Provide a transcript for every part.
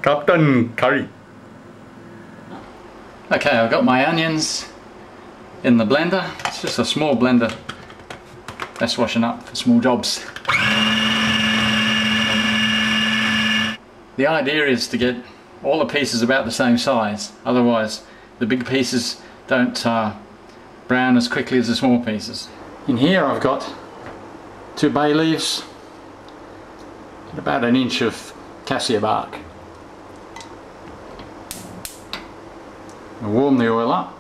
Captain Curry. Okay, I've got my onions in the blender. It's just a small blender. That's washing up for small jobs. The idea is to get all the pieces about the same size, otherwise the big pieces don't brown as quickly as the small pieces. In here I've got 2 bay leaves and about 1 inch of cassia bark. I'll warm the oil up.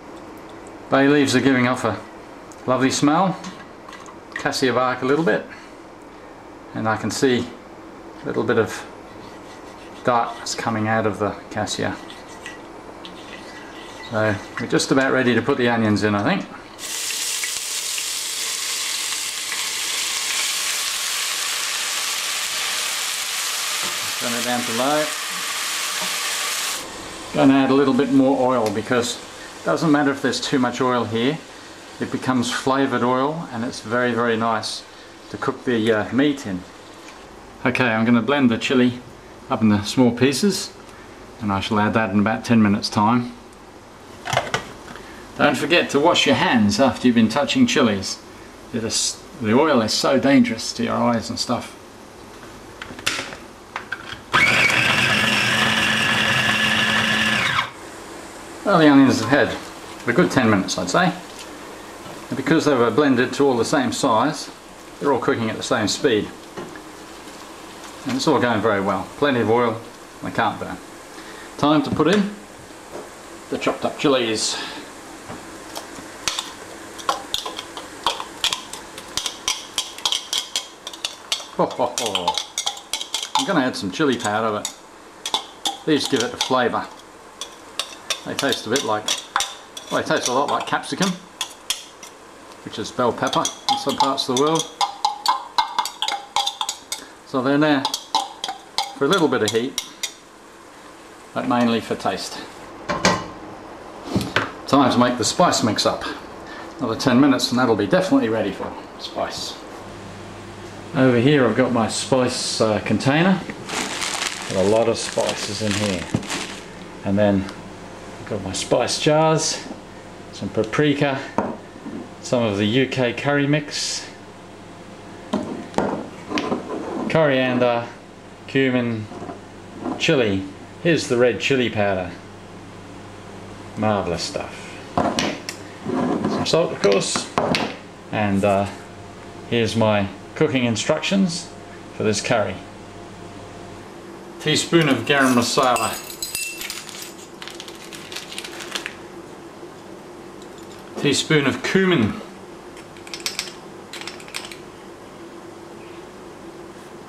Bay leaves are giving off a lovely smell, cassia bark a little bit, and I can see a little bit of darkness coming out of the cassia. So we're just about ready to put the onions in, I think. Turn it down to low. Going to add a little bit more oil because it doesn't matter if there's too much oil here. It becomes flavoured oil and it's very, very nice to cook the meat in. Okay, I'm going to blend the chilli up in the small pieces and I shall add that in about 10 minutes time. Don't forget to wash your hands after you've been touching chilies. The oil is so dangerous to your eyes and stuff. Well, the onions have had a good 10 minutes, I'd say. And because they were blended to all the same size, they're all cooking at the same speed. And it's all going very well. Plenty of oil, they can't burn. Time to put in the chopped up chilies. I'm going to add some chili powder, but these give it a flavour. They taste a bit like, well, they taste a lot like capsicum, which is bell pepper in some parts of the world. So they're there for a little bit of heat, but mainly for taste. Time to make the spice mix up. Another 10 minutes and that'll be definitely ready for spice. Over here I've got my spice container. Got a lot of spices in here. And then I've got my spice jars, some paprika, some of the UK curry mix, coriander, cumin, chilli. Here's the red chilli powder. Marvellous stuff. Some salt, of course, and here's my cooking instructions for this curry. Teaspoon of garam masala. Teaspoon of cumin.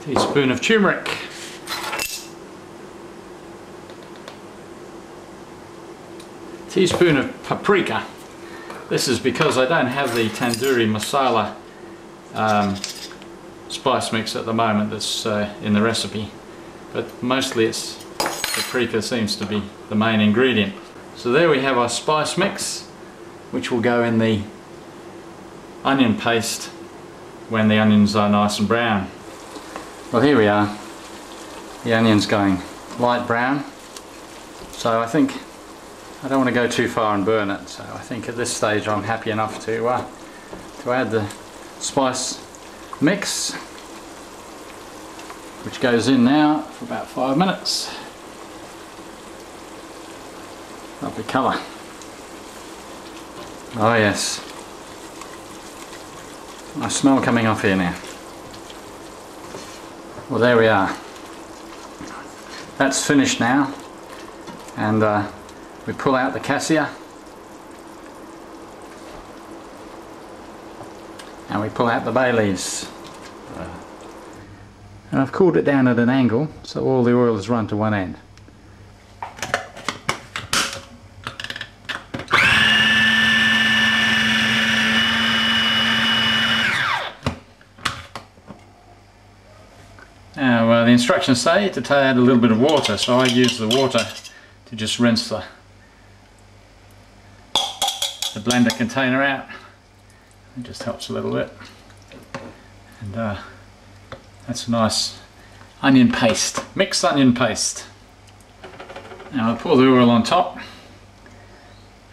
Teaspoon of turmeric. Teaspoon of paprika. This is because I don't have the tandoori masala spice mix at the moment that's in the recipe, but mostly it's paprika seems to be the main ingredient. So there we have our spice mix, which will go in the onion paste when the onions are nice and brown. Well, here we are. The onion's going light brown, so I think I don't want to go too far and burn it, so I think at this stage I'm happy enough to add the spice mix, which goes in now for about 5 minutes. Lovely colour. Oh yes, nice smell coming off here now. Well, there we are. That's finished now, and we pull out the cassia and we pull out the bay leaves. And I've cooled it down at an angle so all the oil has run to one end. Well, the instructions say to add a little bit of water, so I use the water to just rinse the blender container out. It just helps a little bit, and that's a nice onion paste, mixed onion paste. Now I'll pour the oil on top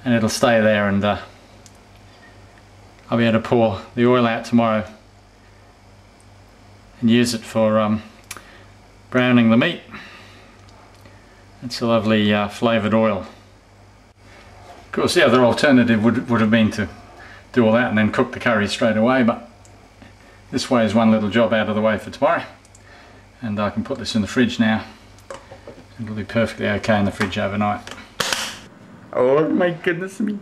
and it'll stay there, and I'll be able to pour the oil out tomorrow and use it for browning the meat. It's a lovely flavoured oil. Of course the other alternative would have been to do all that and then cook the curry straight away, but this way is one little job out of the way for tomorrow, and I can put this in the fridge now. It'll be perfectly okay in the fridge overnight. Oh my goodness me.